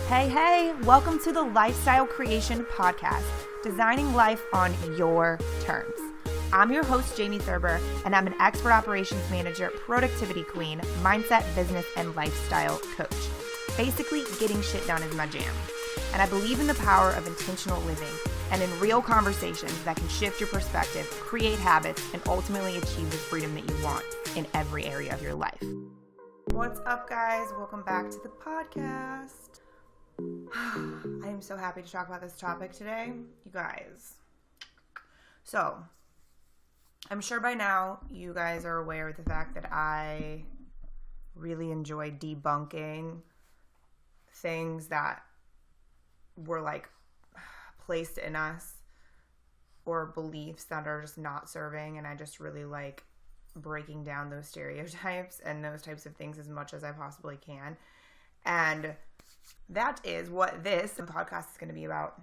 Hey, welcome to the Lifestyle Creation Podcast, designing life on your terms. I'm your host, Jamie Thurber, and I'm an expert operations manager, productivity queen, mindset, business, and lifestyle coach. Basically, getting shit done is my jam. And I believe in the power of intentional living and in real conversations that can shift your perspective, create habits, and ultimately achieve the freedom that you want in every area of your life. What's up, guys? Welcome back to the podcast. I am so happy to talk about this topic today, you guys. So, I'm sure by now you guys are aware of the fact that I really enjoy debunking things that were like placed in us or beliefs that are just not serving, and I just really like breaking down those stereotypes and those types of things as much as I possibly can. And that is what this podcast is going to be about,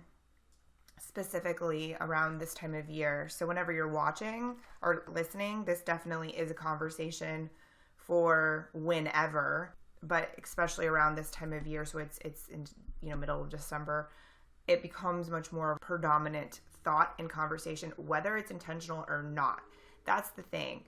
specifically around this time of year. So whenever you're watching or listening, this definitely is a conversation for whenever, but especially around this time of year. So it's in, middle of December, it becomes much more of a predominant thought and conversation, whether it's intentional or not. That's the thing.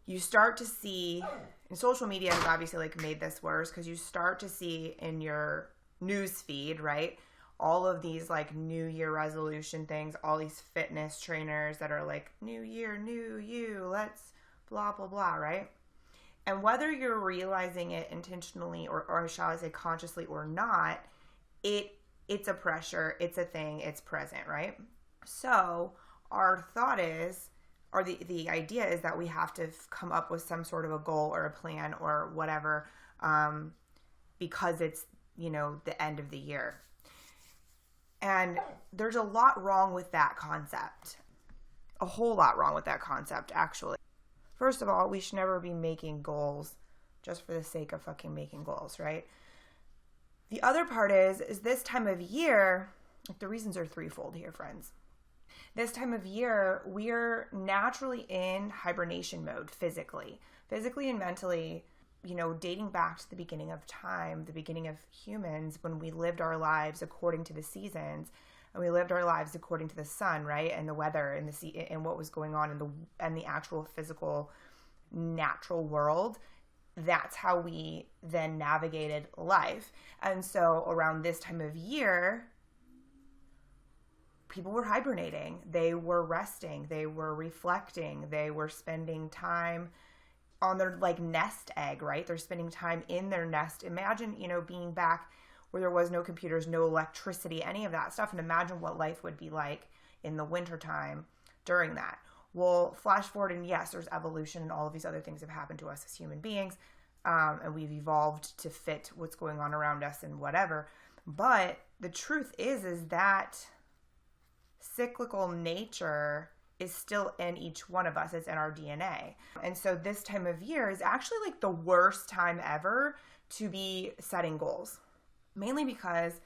You start to see, and social media has obviously made this worse, because you start to see in your news feed, right, all of these New Year resolution things, all these fitness trainers that are like, new year, new you, let's blah, blah, blah, right? And whether you're realizing it intentionally or shall I say consciously or not, it's a pressure, it's a thing, it's present, right? So our thought is, or the idea is that we have to come up with some sort of a goal or a plan or whatever, because it's, the end of the year. And there's a lot wrong with that concept. A whole lot wrong with that concept, actually. First of all, we should never be making goals just for the sake of fucking making goals, right? The other part is this time of year, the reasons are threefold here, friends. This time of year, we're naturally in hibernation mode physically and mentally, dating back to the beginning of time, the beginning of humans, when we lived our lives according to the seasons, and we lived our lives according to the sun, right, and the weather and and what was going on in the actual physical natural world. That's how we then navigated life. And so around this time of year, people were hibernating, they were resting, they were reflecting, they were spending time on their nest egg, right? They're spending time in their nest. Imagine, being back where there was no computers, no electricity, any of that stuff, and imagine what life would be like in the wintertime during that. Well, flash forward, and yes, there's evolution and all of these other things have happened to us as human beings, and we've evolved to fit what's going on around us and whatever. But the truth is that cyclical nature is still in each one of us. It's in our DNA. And so this time of year is actually the worst time ever to be setting goals. Mainly because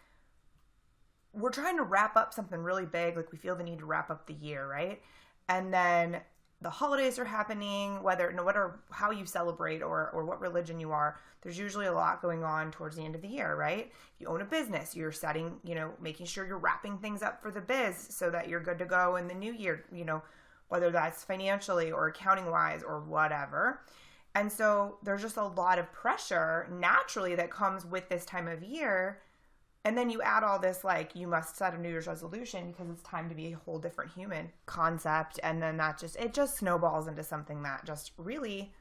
we're trying to wrap up something really big. We feel the need to wrap up the year, right? And then the holidays are happening, no matter how you celebrate or what religion you are, there's usually a lot going on towards the end of the year, right? If you own a business, you're setting, making sure you're wrapping things up for the biz so that you're good to go in the new year, whether that's financially or accounting wise or whatever. And so there's just a lot of pressure naturally that comes with this time of year. And then you add all this, you must set a New Year's resolution because it's time to be a whole different human concept. And then it just snowballs into something that just really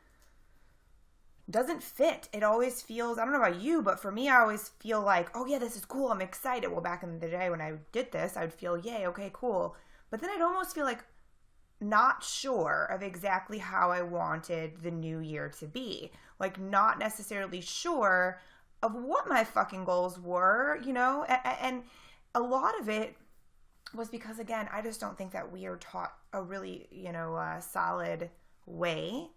doesn't fit. It always feels, I don't know about you, but for me, I always feel oh yeah, this is cool. I'm excited. Well, back in the day when I did this, I would feel, yay, okay, cool. But then I'd almost feel not sure of exactly how I wanted the new year to be. Not necessarily sure of what my fucking goals were, and a lot of it was because, again, I just don't think that we are taught a really, solid way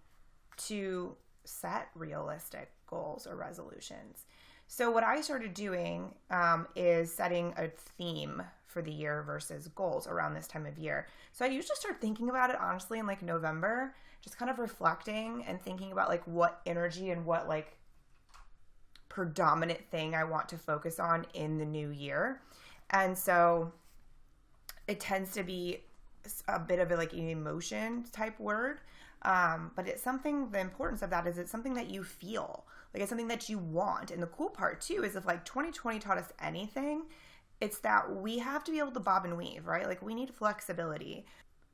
to set realistic goals or resolutions. So what I started doing is setting a theme for the year versus goals around this time of year. So I usually start thinking about it, honestly, in November, just kind of reflecting and thinking about what energy and what predominant thing I want to focus on in the new year. And so it tends to be a bit of like an emotion type word. But it's something, the importance of that is it's something that you feel, like it's something that you want. And the cool part too is if like 2020 taught us anything, it's that we have to be able to bob and weave, right? Like we need flexibility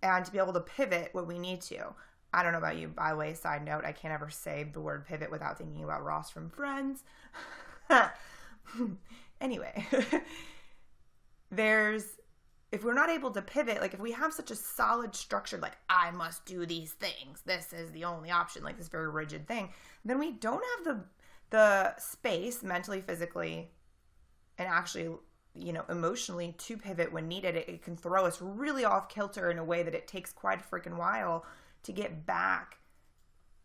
and to be able to pivot when we need to. I don't know about you, by the way, side note, I can't ever say the word pivot without thinking about Ross from Friends. Anyway, if we're not able to pivot, like if we have such a solid structure, like I must do these things, this is the only option, like this very rigid thing, then we don't have the space mentally, physically, and actually, emotionally to pivot when needed. It can throw us really off kilter in a way that it takes quite a freaking while to get back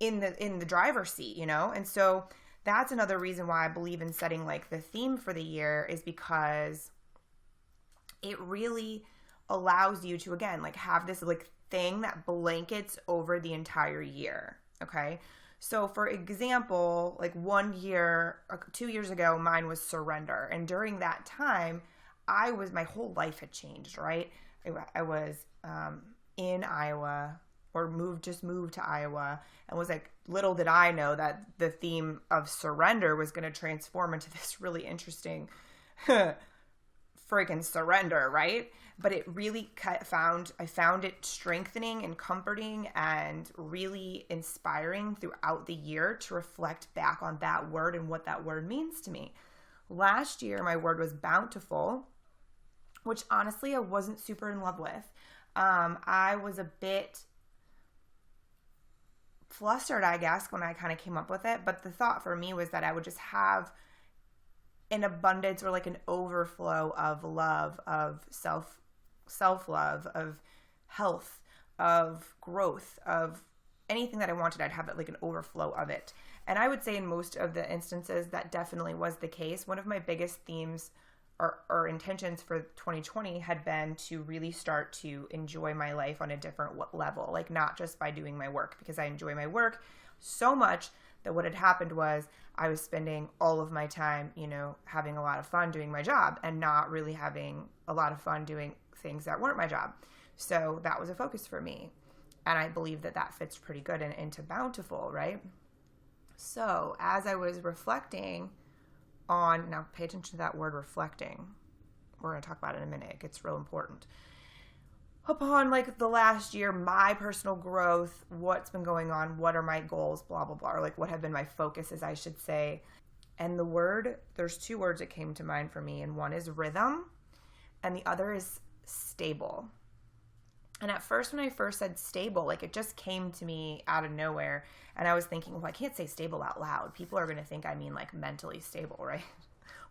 in the driver's seat, And so that's another reason why I believe in setting like the theme for the year, is because it really allows you to, again, like have this like thing that blankets over the entire year. Okay. So for example, like 2 years ago, mine was surrender. And during that time, my whole life had changed, right? I was in Iowa, or moved to Iowa, and was like, little did I know that the theme of surrender was going to transform into this really interesting freaking surrender, right? But it really I found it strengthening and comforting and really inspiring throughout the year to reflect back on that word and what that word means to me. Last year, my word was bountiful, which honestly I wasn't super in love with. I was a bit flustered, I guess, when I kind of came up with it. But the thought for me was that I would just have an abundance or like an overflow of love, of self-love, of health, of growth, of anything that I wanted. I'd have it like an overflow of it. And I would say in most of the instances that definitely was the case. One of my biggest themes or intentions for 2020 had been to really start to enjoy my life on a different level, like not just by doing my work, because I enjoy my work so much that what had happened was I was spending all of my time, having a lot of fun doing my job and not really having a lot of fun doing things that weren't my job. So that was a focus for me. And I believe that fits pretty good into bountiful, right? So as I was reflecting on, now pay attention to that word reflecting. We're going to talk about it in a minute. It gets real important. Upon like the last year, my personal growth, what's been going on, what are my goals, blah, blah, blah, or like what have been my focuses, I should say. And there's two words that came to mind for me, and one is rhythm and the other is stable. And at first, when I first said stable, like it just came to me out of nowhere. And I was thinking, well, I can't say stable out loud. People are going to think I mean like mentally stable, right?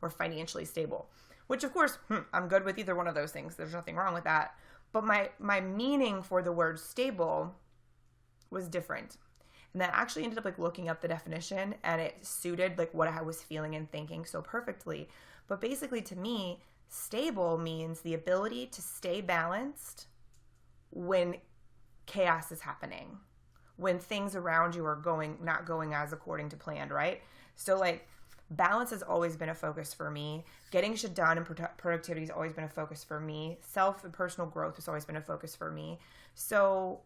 Or financially stable, which of course, I'm good with either one of those things. There's nothing wrong with that. But my meaning for the word stable was different. And then I actually ended up like looking up the definition, and it suited like what I was feeling and thinking so perfectly. But basically to me, stable means the ability to stay balanced when chaos is happening, when things around you are not going as according to plan, right? So like balance has always been a focus for me. Getting shit done and productivity has always been a focus for me. Self and personal growth has always been a focus for me. So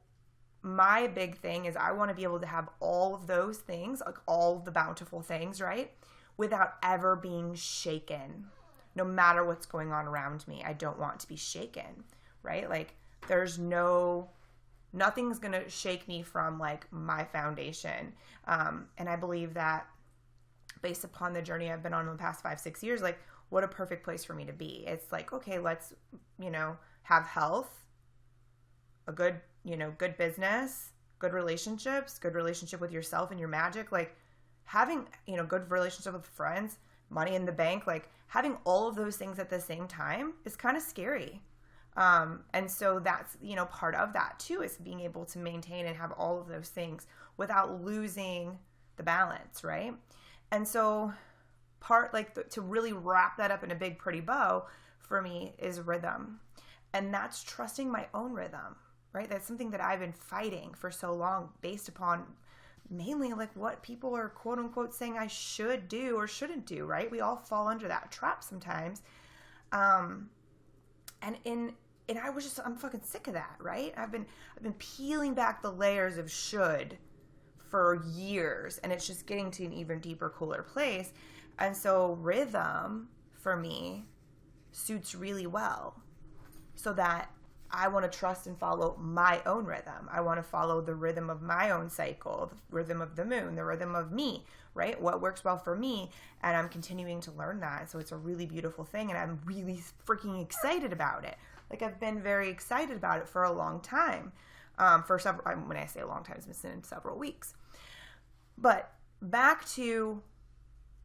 my big thing is I want to be able to have all of those things, like all the bountiful things, right? Without ever being shaken. No matter what's going on around me, I don't want to be shaken, right? Like nothing's going to shake me from like my foundation. And I believe that based upon the journey I've been on in the past 5-6 years, like what a perfect place for me to be. It's like, okay, let's, have health, a good business, good relationships, good relationship with yourself and your magic, like having, good relationship with friends, money in the bank, like having all of those things at the same time is kind of scary. And so that's, part of that too, is being able to maintain and have all of those things without losing the balance, right? And so to really wrap that up in a big pretty bow for me is rhythm. And that's trusting my own rhythm, right? That's something that I've been fighting for so long based upon mainly like what people are quote unquote saying I should do or shouldn't do, right? We all fall under that trap sometimes. I'm fucking sick of that, right? I've been peeling back the layers of should for years, and it's just getting to an even deeper, cooler place. And so rhythm for me suits really well, so that I want to trust and follow my own rhythm. I want to follow the rhythm of my own cycle, the rhythm of the moon, the rhythm of me, right? What works well for me. And I'm continuing to learn that. So it's a really beautiful thing. And I'm really freaking excited about it. Like, I've been very excited about it for a long time. When I say a long time, it's been several weeks. But back to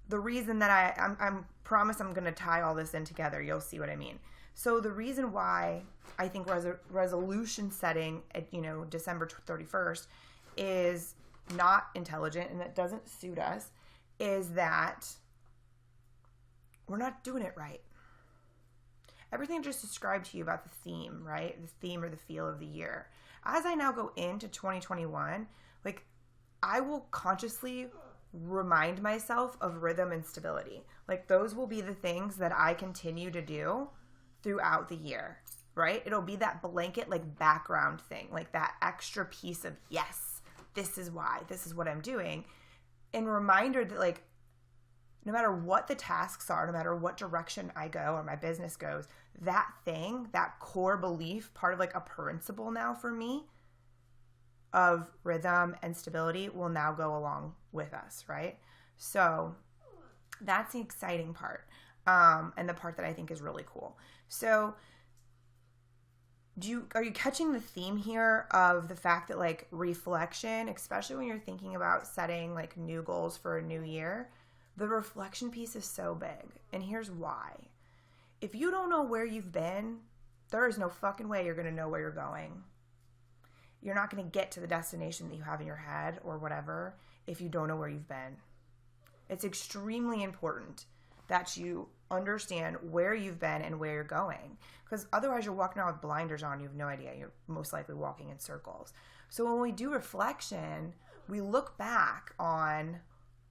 the reason that I promise I'm going to tie all this in together. You'll see what I mean. So the reason why I think resolution setting at, December 31st is not intelligent and that doesn't suit us is that we're not doing it right. Everything I just described to you about the theme, right? The theme or the feel of the year. As I now go into 2021, like, I will consciously remind myself of rhythm and stability. Like, those will be the things that I continue to do throughout the year, right? It'll be that blanket, like, background thing, like that extra piece of, yes, this is why, this is what I'm doing. And reminder that, like, no matter what the tasks are, no matter what direction I go or my business goes, that thing, that core belief, part of like a principle now for me of rhythm and stability will now go along with us, right? So that's the exciting part. And the part that I think is really cool. So are you catching the theme here of the fact that, like, reflection, especially when you're thinking about setting like new goals for a new year, the reflection piece is so big. And here's why. If you don't know where you've been, there is no fucking way you're going to know where you're going. You're not going to get to the destination that you have in your head or whatever if you don't know where you've been. It's extremely important that you understand where you've been and where you're going. Because otherwise you're walking around with blinders on. You have no idea. You're most likely walking in circles. So when we do reflection, we look back on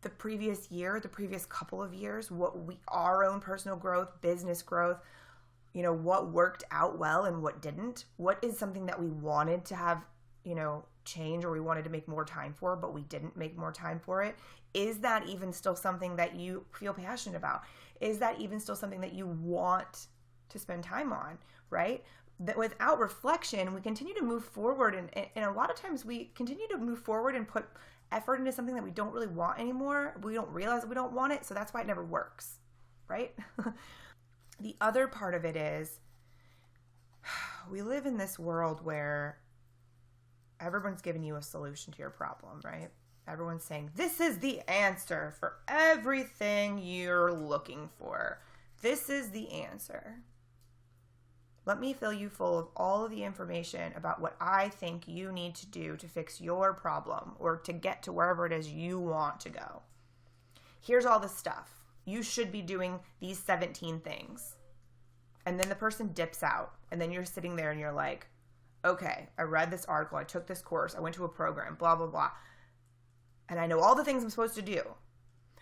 the previous year, the previous couple of years, our own personal growth, business growth, what worked out well and what didn't. What is something that we wanted to have, change, or we wanted to make more time for, but we didn't make more time for it? Is that even still something that you feel passionate about? Is that even still something that you want to spend time on, right? That without reflection, we continue to move forward. And a lot of times we continue to move forward and put effort into something that we don't really want anymore. We don't realize that we don't want it. So that's why it never works, right? The other part of it is we live in this world where everyone's giving you a solution to your problem, right? Everyone's saying, this is the answer for everything you're looking for. This is the answer. Let me fill you full of all of the information about what I think you need to do to fix your problem or to get to wherever it is you want to go. Here's all the stuff. You should be doing these 17 things. And then the person dips out, and then you're sitting there and you're like, okay, I read this article, I took this course, I went to a program, blah, blah, blah. And I know all the things I'm supposed to do.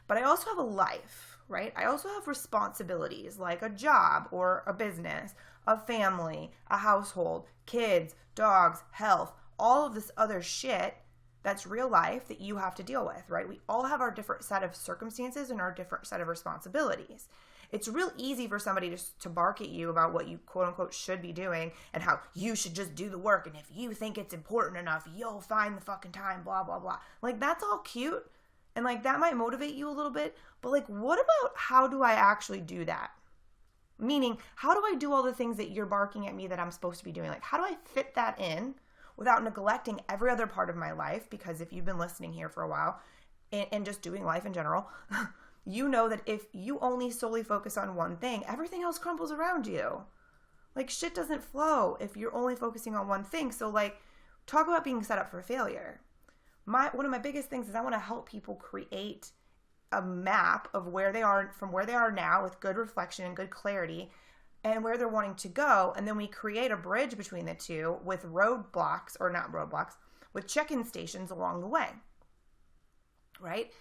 But I also have a life, right? I also have responsibilities like a job or a business, a family, a household, kids, dogs, health, all of this other shit that's real life that you have to deal with, right? We all have our different set of circumstances and our different set of responsibilities. It's real easy for somebody to bark at you about what you quote unquote should be doing and how you should just do the work. And if you think it's important enough, you'll find the fucking time, blah, blah, blah. Like, that's all cute. And like, that might motivate you a little bit. But like, what about how do I actually do that? Meaning, how do I do all the things that you're barking at me that I'm supposed to be doing? Like, how do I fit that in without neglecting every other part of my life? Because if you've been listening here for a while and just doing life in general, you know that if you only solely focus on one thing, everything else crumbles around you. Like, shit doesn't flow if you're only focusing on one thing. So like, talk about being set up for failure. One of my biggest things is I want to help people create a map of where they are, from where they are now with good reflection and good clarity, and where they're wanting to go. And then we create a bridge between the two with with check-in stations along the way. right?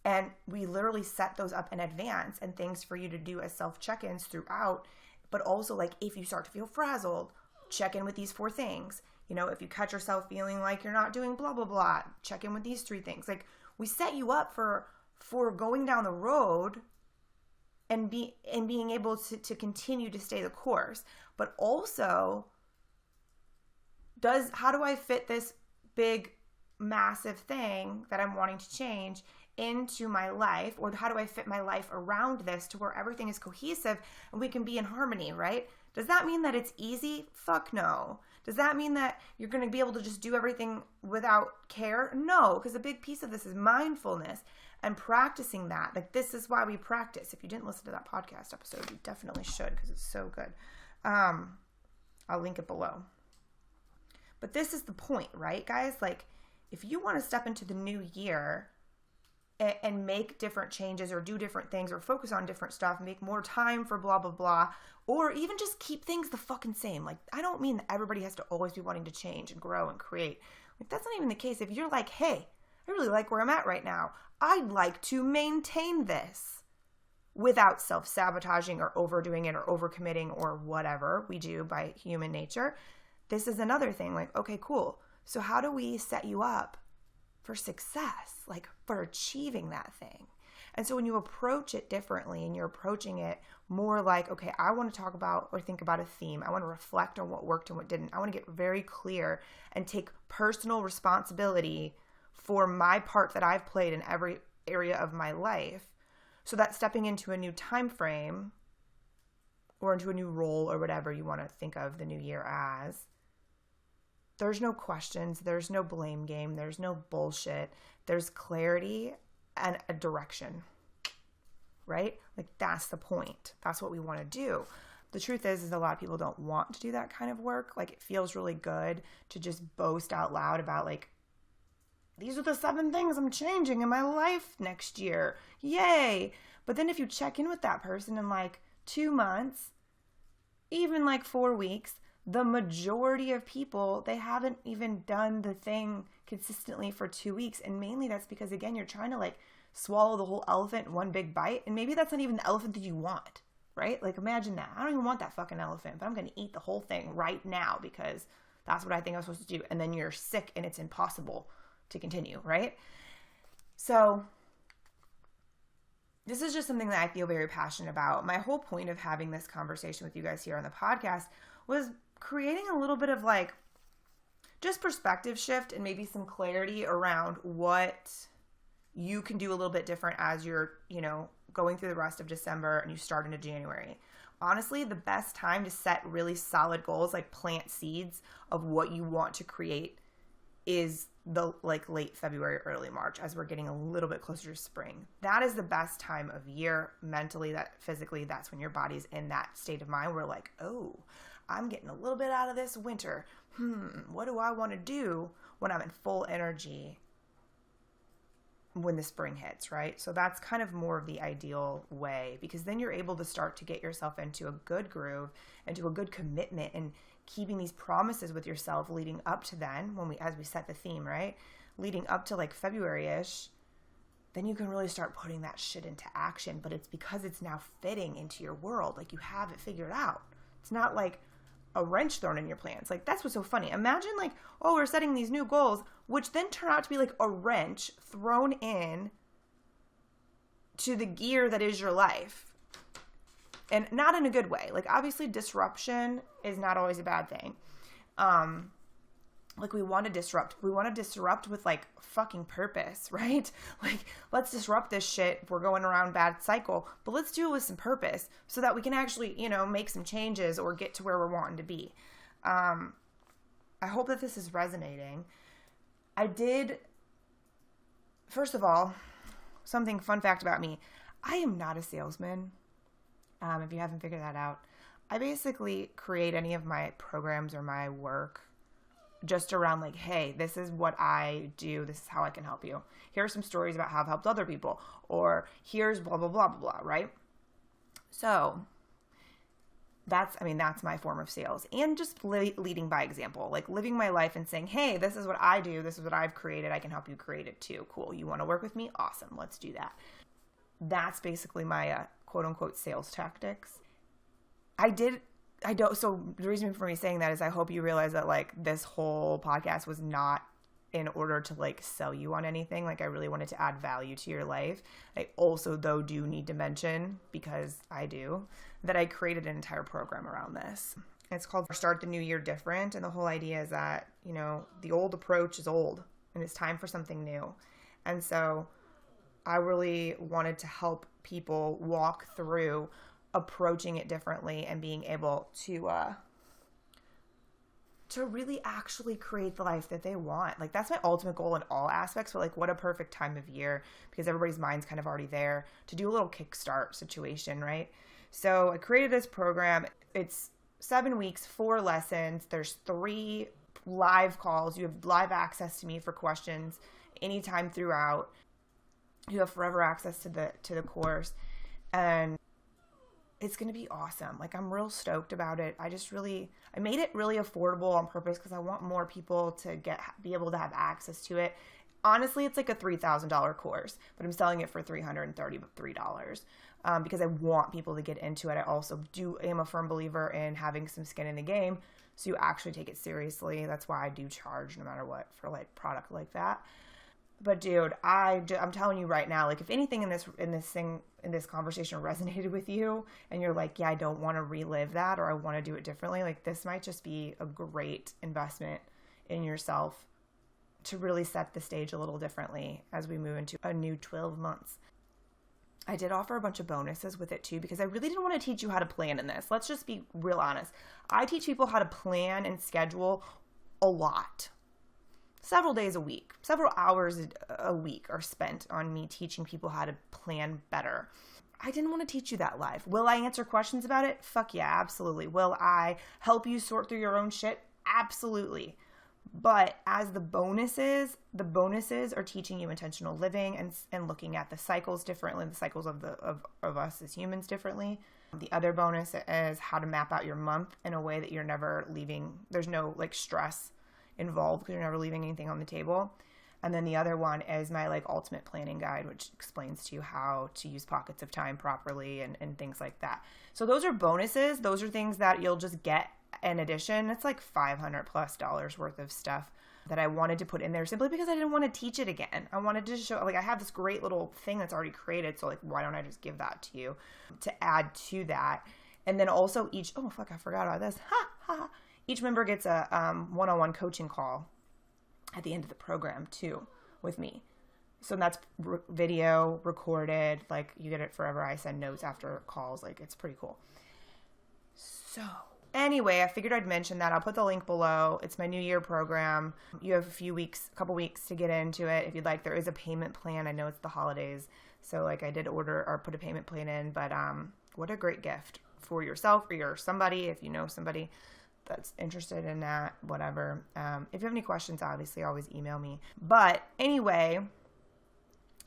And we literally set those up in advance and things for you to do as self-check-ins throughout. But also, like, if you start to feel frazzled, check in with these 4 things. You know, if you catch yourself feeling like you're not doing blah, blah, blah, check in with these 3 things. Like, we set you up for going down the road and being able to continue to stay the course. But also, how do I fit this big, massive thing that I'm wanting to change into my life? Or how do I fit my life around this to where everything is cohesive and we can be in harmony, right? Does that mean that it's easy? Fuck no. Does that mean that you're going to be able to just do everything without care? No, because a big piece of this is mindfulness and practicing that. Like, this is why we practice. If you didn't listen to that podcast episode, you definitely should, because it's so good. I'll link it below. But this is the point, right, guys? Like, if you want to step into the new year and make different changes or do different things or focus on different stuff, make more time for blah, blah, blah, or even just keep things the fucking same. Like, I don't mean that everybody has to always be wanting to change and grow and create. Like, that's not even the case. If you're like, hey, I really like where I'm at right now, I'd like to maintain this without self-sabotaging or overdoing it or overcommitting or whatever we do by human nature. This is another thing. Like, okay, cool. So how do we set you up for success, like for achieving that thing? And so when you approach it differently and you're approaching it more like, okay, I want to talk about or think about a theme. I want to reflect on what worked and what didn't. I want to get very clear and take personal responsibility for my part that I've played in every area of my life, so that stepping into a new time frame or into a new role or whatever you want to think of the new year as, there's no questions, there's no blame game, there's no bullshit, there's clarity and a direction, right? Like, that's the point. That's what we want to do. The truth is a lot of people don't want to do that kind of work. Like, it feels really good to just boast out loud about, like, these are the 7 things I'm changing in my life next year. Yay. But then if you check in with that person in like 2 months, even like 4 weeks, the majority of people, they haven't even done the thing consistently for 2 weeks. And mainly that's because, again, you're trying to like swallow the whole elephant in one big bite. And maybe that's not even the elephant that you want, right? Like, imagine that. I don't even want that fucking elephant, but I'm going to eat the whole thing right now because that's what I think I'm supposed to do. And then you're sick and it's impossible to continue, right? So this is just something that I feel very passionate about. My whole point of having this conversation with you guys here on the podcast was creating a little bit of like just perspective shift and maybe some clarity around what you can do a little bit different as you're, going through the rest of December and you start into January. Honestly, the best time to set really solid goals, like plant seeds of what you want to create, is the like late February, early March, as we're getting a little bit closer to spring. That is the best time of year mentally, that physically, that's when your body's in that state of mind where like, oh, I'm getting a little bit out of this winter. What do I want to do when I'm in full energy when the spring hits, right? So that's kind of more of the ideal way, because then you're able to start to get yourself into a good groove, into a good commitment, and keeping these promises with yourself leading up to then, as we set the theme, right? Leading up to like February-ish, then you can really start putting that shit into action. But it's because it's now fitting into your world. Like, you have it figured out. It's not like a wrench thrown in your plans. Like, that's what's so funny. Imagine like, oh, we're setting these new goals, which then turn out to be like a wrench thrown in to the gear that is your life. And not in a good way. Like, obviously disruption is not always a bad thing. Like, we want to disrupt. We want to disrupt with like fucking purpose, right? Like, let's disrupt this shit. We're going around bad cycle, but let's do it with some purpose so that we can actually, make some changes or get to where we're wanting to be. I hope that this is resonating. First of all, something fun fact about me, I am not a salesman. If you haven't figured that out, I basically create any of my programs or my work just around like, hey, this is what I do. This is how I can help you. Here are some stories about how I've helped other people, or here's blah, blah, blah, blah, blah, right? So that's my form of sales, and just leading by example, like living my life and saying, hey, this is what I do. This is what I've created. I can help you create it too. Cool. You want to work with me? Awesome. Let's do that. That's basically my quote unquote sales tactics. So the reason for me saying that is I hope you realize that like this whole podcast was not in order to like sell you on anything. Like I really wanted to add value to your life. I also though do need to mention, because I do, that I created an entire program around this. It's called Start the New Year Different. And the whole idea is that, you know, the old approach is old and it's time for something new. And so I really wanted to help people walk through approaching it differently and being able to really actually create the life that they want. Like that's my ultimate goal in all aspects, but like what a perfect time of year, because everybody's mind's kind of already there, to do a little kickstart situation, right? So I created this program. It's 7 weeks, 4 lessons. There's 3 live calls. You have live access to me for questions anytime throughout. You have forever access to the course, and it's going to be awesome. Like I'm real stoked about it. I made it really affordable on purpose because I want more people to be able to have access to it. Honestly, it's like a $3,000 course, but I'm selling it for $333 because I want people to get into it. I also am a firm believer in having some skin in the game, so you actually take it seriously. That's why I do charge no matter what for like product like that. But dude, I'm telling you right now, like if anything in this conversation resonated with you and you're like, yeah, I don't want to relive that, or I want to do it differently, like this might just be a great investment in yourself to really set the stage a little differently as we move into a new 12 months. I did offer a bunch of bonuses with it too, because I really didn't want to teach you how to plan in this. Let's just be real honest. I teach people how to plan and schedule a lot. Several days a week, several hours a week are spent on me teaching people how to plan better. I didn't want to teach you that live. Will I answer questions about it? Fuck yeah, absolutely. Will I help you sort through your own shit? Absolutely. But as the bonuses are teaching you intentional living and looking at the cycles differently, the cycles of us as humans differently. The other bonus is how to map out your month in a way that you're never leaving. There's no like stress involved because you're never leaving anything on the table. And then the other one is my like ultimate planning guide, which explains to you how to use pockets of time properly and things like that. So those are bonuses. Those are things that you'll just get in addition. It's like $500+ worth of stuff that I wanted to put in there simply because I didn't want to teach it again. I wanted to show, like I have this great little thing that's already created. So like, why don't I just give that to you to add to that? And then also I forgot about this. Each member gets a one-on-one coaching call at the end of the program too with me. So that's video recorded. Like you get it forever. I send notes after calls. Like it's pretty cool. So anyway, I figured I'd mention that. I'll put the link below. It's my New Year program. You have a couple weeks to get into it. If you'd like, there is a payment plan. I know it's the holidays. So like I did order or put a payment plan in, but what a great gift for yourself or your somebody, if you know somebody that's interested in that, whatever. If you have any questions, obviously always email me. But anyway,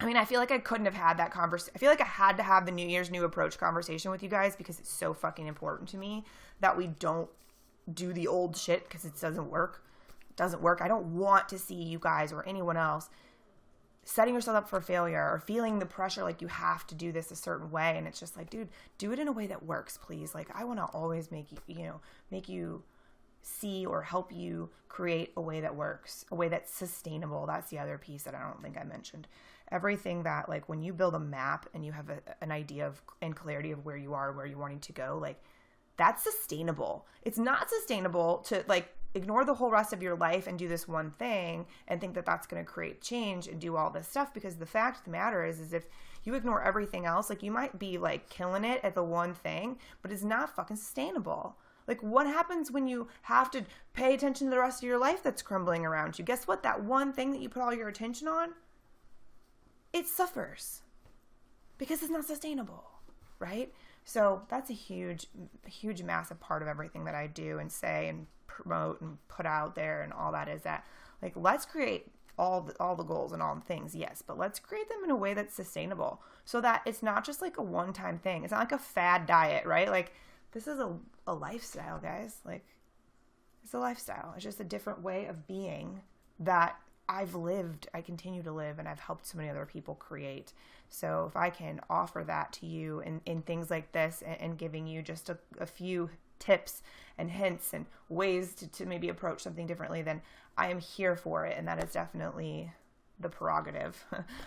I feel like I couldn't have had that conversation. I feel like I had to have the New Year's New Approach conversation with you guys because it's so fucking important to me that we don't do the old shit because it doesn't work. It doesn't work. I don't want to see you guys or anyone else setting yourself up for failure or feeling the pressure like you have to do this a certain way. And it's just like, dude, do it in a way that works, please. Like I want to always make you see or help you create a way that works, a way that's sustainable. That's the other piece that I don't think I mentioned. Everything that like when you build a map and you have an idea of and clarity of where you are, where you're wanting to go, like that's sustainable. It's not sustainable to like ignore the whole rest of your life and do this one thing and think that that's going to create change and do all this stuff, because the fact of the matter is if you ignore everything else, like you might be like killing it at the one thing, but it's not fucking sustainable. Like what happens when you have to pay attention to the rest of your life that's crumbling around you? Guess what? That one thing that you put all your attention on, it suffers because it's not sustainable, right? So that's a huge, massive part of everything that I do and say and promote and put out there and all that is that like, let's create all the goals and all the things. Yes. But let's create them in a way that's sustainable so that it's not just like a one-time thing. It's not like a fad diet, right? Like this is a lifestyle, guys. Like, it's a lifestyle. It's just a different way of being that I've lived, I continue to live, and I've helped so many other people create. So if I can offer that to you in things like this, and giving you just a few tips and hints and ways to maybe approach something differently, then I am here for it. And that is definitely the prerogative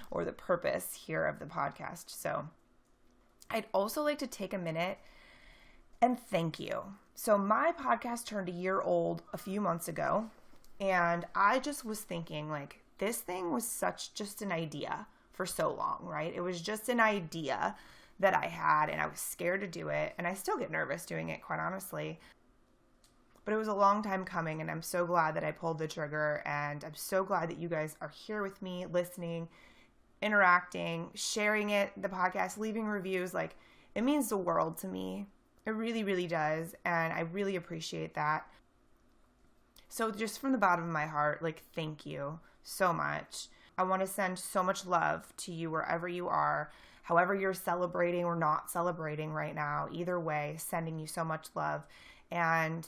or the purpose here of the podcast. So I'd also like to take a minute and thank you. So my podcast turned a year old a few months ago, and I just was thinking, like, this thing was just an idea for so long, right? It was just an idea that I had, and I was scared to do it, and I still get nervous doing it, quite honestly. But it was a long time coming, and I'm so glad that I pulled the trigger, and I'm so glad that you guys are here with me, listening, interacting, sharing it, the podcast, leaving reviews. Like, it means the world to me. It really, really does, and I really appreciate that. So just from the bottom of my heart, like, thank you so much. I want to send so much love to you wherever you are, however you're celebrating or not celebrating right now. Either way, sending you so much love, and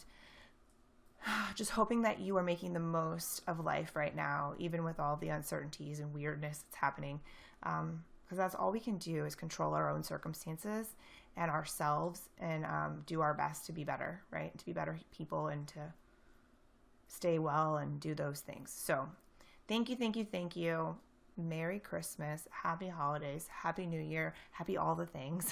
just hoping that you are making the most of life right now, even with all the uncertainties and weirdness that's happening. Because that's all we can do, is control our own circumstances and ourselves, and do our best to be better, right? To be better people and to stay well and do those things. So thank you, thank you, thank you. Merry Christmas, happy holidays, happy New Year, happy all the things.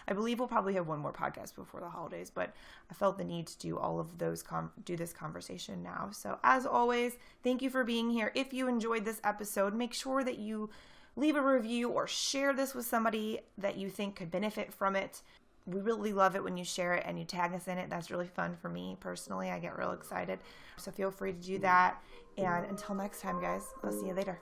I believe we'll probably have one more podcast before the holidays, but I felt the need to do all of those, do this conversation now. So as always, thank you for being here. If you enjoyed this episode, make sure that you leave a review or share this with somebody that you think could benefit from it. We really love it when you share it and you tag us in it. That's really fun for me personally. I get real excited. So feel free to do that. And until next time, guys, I'll see you later.